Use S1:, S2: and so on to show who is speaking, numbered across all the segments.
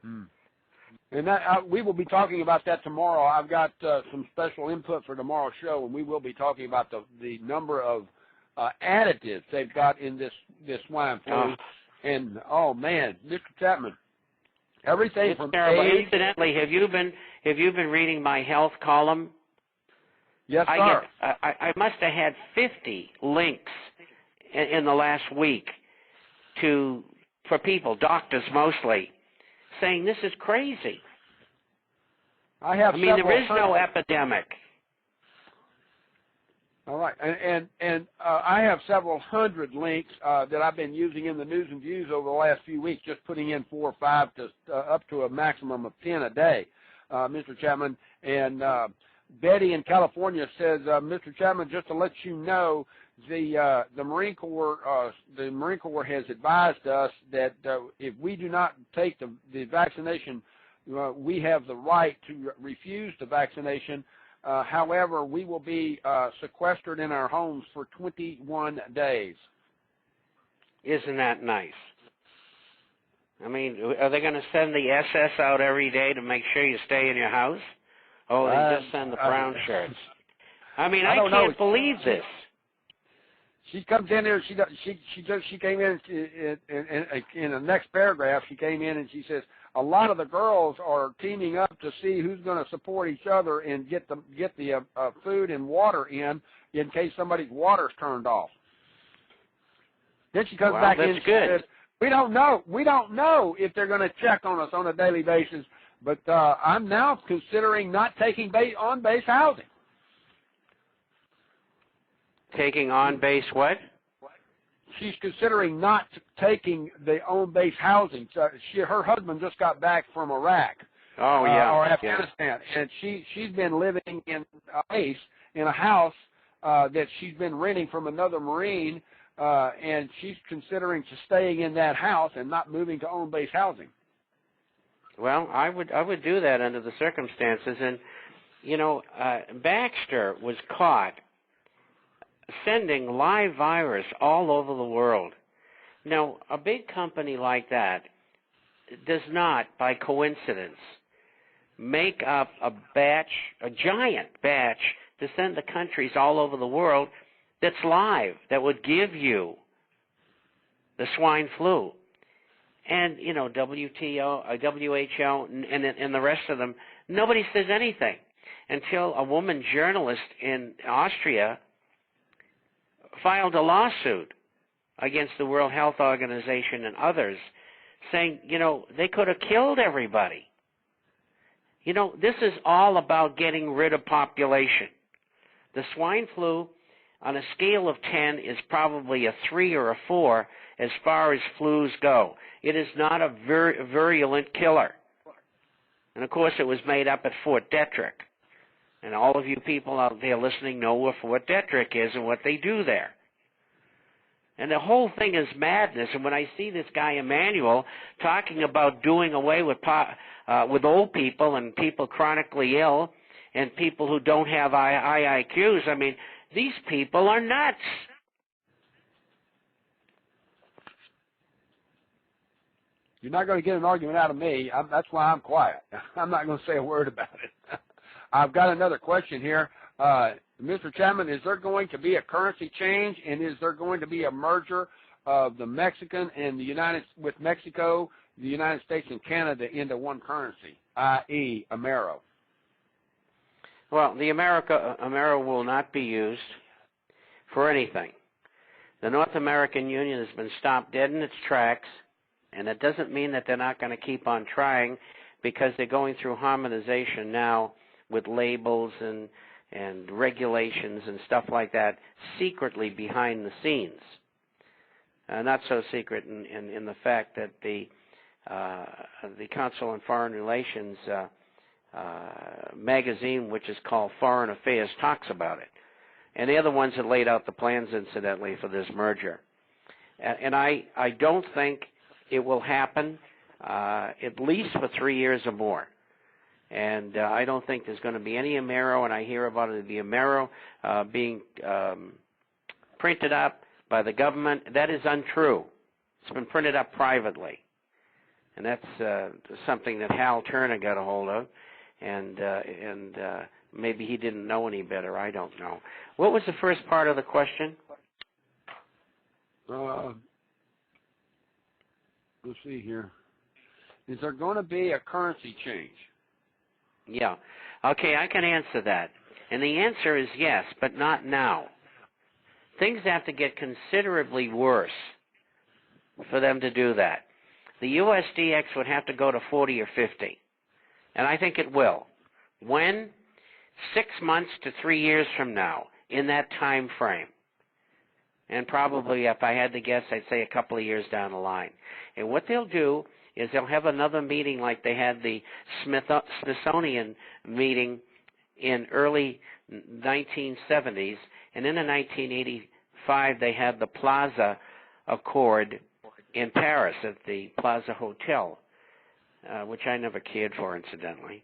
S1: Hmm. And that, we will be talking about that tomorrow. I've got some special input for tomorrow's show, and we will be talking about the number of additives they've got in this swine flu.
S2: Oh.
S1: And oh man, Mr. Chapman, everything
S2: It's
S1: from
S2: terrible.
S1: eggs.
S2: Incidentally, have you been reading my health column?
S1: Yes, sir.
S2: I must have had 50 links in the last week for people, doctors mostly, saying this is crazy.
S1: I mean,
S2: there is no epidemic.
S1: All right, and I have several hundred links that I've been using in the news and views over the last few weeks, just putting in 4 or 5 to up to a maximum of 10 a day, Mr. Chapman. And Betty in California says, Mr. Chapman, just to let you know, the Marine Corps has advised us that if we do not take the vaccination, we have the right to refuse the vaccination. However, we will be sequestered in our homes for 21 days.
S2: Isn't that nice? I mean, are they going to send the SS out every day to make sure you stay in your house? Oh, they just send the brown shirts. I mean, I can't believe this.
S1: She comes in there. She came in the next paragraph. She came in and she says, a lot of the girls are teaming up to see who's going to support each other and get the food and water in case somebody's water's turned off. Then she comes back in and she says, we don't know if they're going to check on us on a daily basis, but I'm now considering not taking on-base housing.
S2: Taking on-base what?
S1: She's considering not taking the on-base housing. So her husband just got back from Iraq.
S2: Oh yeah,
S1: or Afghanistan, and she's been living in a base in a house that she's been renting from another Marine, and she's considering staying in that house and not moving to on-base housing.
S2: Well, I would do that under the circumstances, and Baxter was caught sending live virus all over the world. Now, a big company like that does not, by coincidence, make up a giant batch to send to countries all over the world that's live, that would give you the swine flu. And, WTO, WHO, and the rest of them, nobody says anything until a woman journalist in Austria filed a lawsuit against the World Health Organization and others saying, they could have killed everybody. This is all about getting rid of population. The swine flu, on a scale of 10, is probably a 3 or a 4 as far as flus go. It is not a virulent killer. And, of course, it was made up at Fort Detrick. And all of you people out there listening know where Fort Detrick is and what they do there. And the whole thing is madness. And when I see this guy Emmanuel talking about doing away with old people and people chronically ill and people who don't have high IQs, I mean, these people are nuts.
S1: You're not going to get an argument out of me. That's why I'm quiet. I'm not going to say a word about it. I've got another question here. Mr. Chapman, is there going to be a currency change, and is there going to be a merger of the Mexican and with Mexico, the United States, and Canada into one currency, i.e. Amero?
S2: Well, the Amero will not be used for anything. The North American Union has been stopped dead in its tracks, and it doesn't mean that they're not going to keep on trying, because they're going through harmonization now with labels and regulations and stuff like that, secretly behind the scenes. Not so secret in the fact that the Council on Foreign Relations magazine, which is called Foreign Affairs, talks about it. And they're the ones that laid out the plans, incidentally, for this merger. And I don't think it will happen at least for 3 years or more. And I don't think there's going to be any Amero, and I hear about the Amero being printed up by the government. That is untrue. It's been printed up privately. and that's something that Hal Turner got a hold of, and maybe he didn't know any better. I don't know. What was the first part of the question?
S1: Let's see here. Is there going to be a currency change?
S2: Yeah. Okay, I can answer that. And the answer is yes, but not now. Things have to get considerably worse for them to do that. The USDX would have to go to 40 or 50, and I think it will. When? 6 months to 3 years from now, in that time frame. And probably, if I had to guess, I'd say a couple of years down the line. And what they'll do is they'll have another meeting like they had the Smithsonian meeting in early 1970s, and in the 1985 they had the Plaza Accord in Paris at the Plaza Hotel, which I never cared for, incidentally,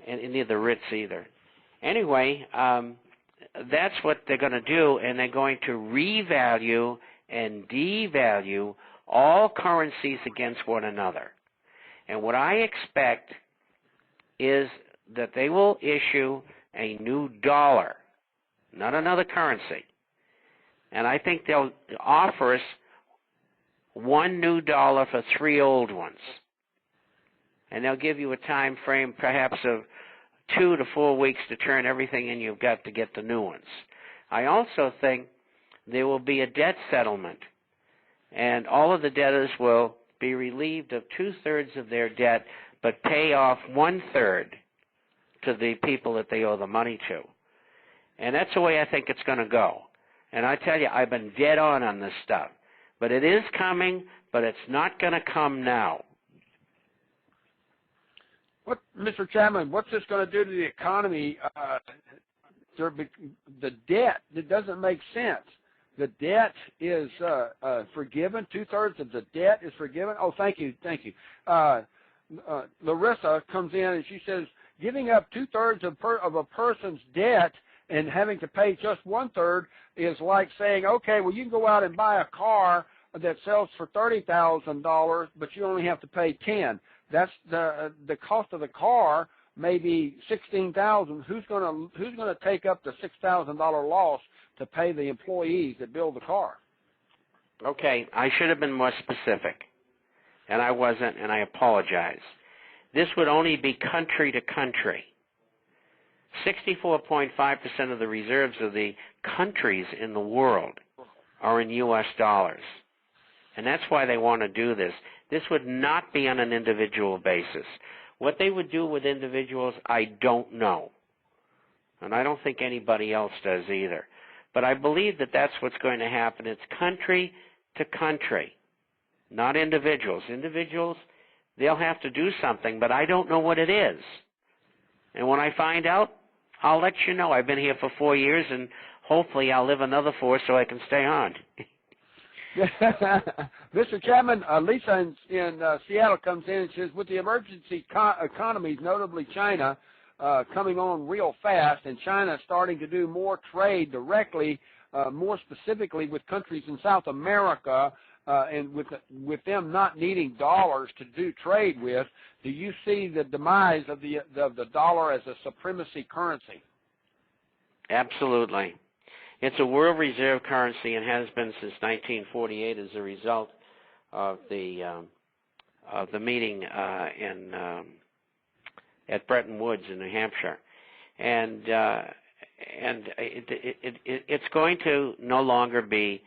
S2: and neither the Ritz either. Anyway, that's what they're going to do, and they're going to revalue and devalue all currencies against one another. And what I expect is that they will issue a new dollar, not another currency. And I think they'll offer us one new dollar for 3 old ones. And they'll give you a time frame perhaps of 2 to 4 weeks to turn everything in you've got to get the new ones. I also think there will be a debt settlement, and all of the debtors will be relieved of 2/3 of their debt, but pay off 1/3 to the people that they owe the money to. And that's the way I think it's going to go. And I tell you, I've been dead on this stuff. But it is coming, but it's not going to come now.
S1: What, Mr. Chapman, what's this going to do to the economy? The debt, it doesn't make sense. The debt is forgiven. 2/3 of the debt is forgiven. Oh, thank you. Larissa comes in and she says, giving up 2/3 of a person's debt and having to pay just 1/3 is like saying, okay, well, you can go out and buy a car that sells for $30,000, but you only have to pay $10,000. That's the cost of the car may be $16,000. Who's going to take up the $6,000 loss to pay the employees that build the car?
S2: Okay, I should have been more specific, and I wasn't, and I apologize. This would only be country to country. 64.5% of the reserves of the countries in the world are in U.S. dollars. And that's why they want to do this. This would not be on an individual basis. What they would do with individuals, I don't know. And I don't think anybody else does either. But I believe that that's what's going to happen. It's country to country, not individuals. Individuals, they'll have to do something, but I don't know what it is. And when I find out, I'll let you know. I've been here for 4 years, and hopefully I'll live another 4 so I can stay on.
S1: Mr. Chapman, Lisa in Seattle comes in and says, with the emergency economies, notably China, coming on real fast, and China starting to do more trade directly, more specifically with countries in South America, and with them not needing dollars to do trade with, do you see the demise of the dollar as a supremacy currency?
S2: Absolutely. It's a world reserve currency and has been since 1948 as a result of the meeting at Bretton Woods in New Hampshire, and it's going to no longer be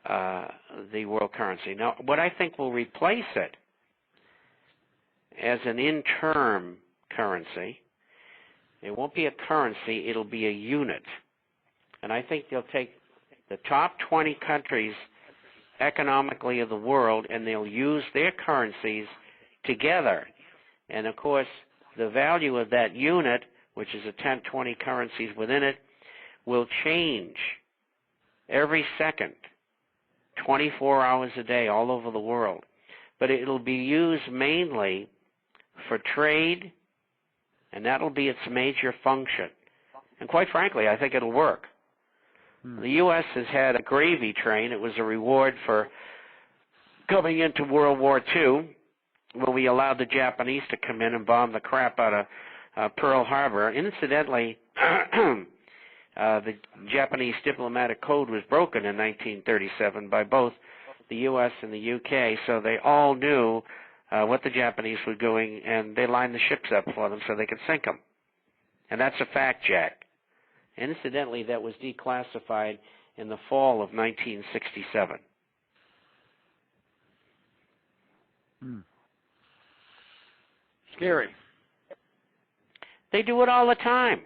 S2: the world currency. Now, what I think will replace it as an interim currency, it won't be a currency, it'll be a unit. And I think they'll take the top 20 countries economically of the world and they'll use their currencies together. And, of course, the value of that unit, which is the 10, 20 currencies within it, will change every second, 24 hours a day all over the world. But it'll be used mainly for trade, and that'll be its major function. And quite frankly, I think it'll work. The U.S. has had a gravy train. It was a reward for coming into World War II, when we allowed the Japanese to come in and bomb the crap out of Pearl Harbor. Incidentally, the Japanese diplomatic code was broken in 1937 by both the U.S. and the U.K., so they all knew what the Japanese were doing, and they lined the ships up for them so they could sink them. And that's a fact, Jack. Incidentally, that was declassified in the fall of 1967.
S1: Scary.
S2: They do it all the time.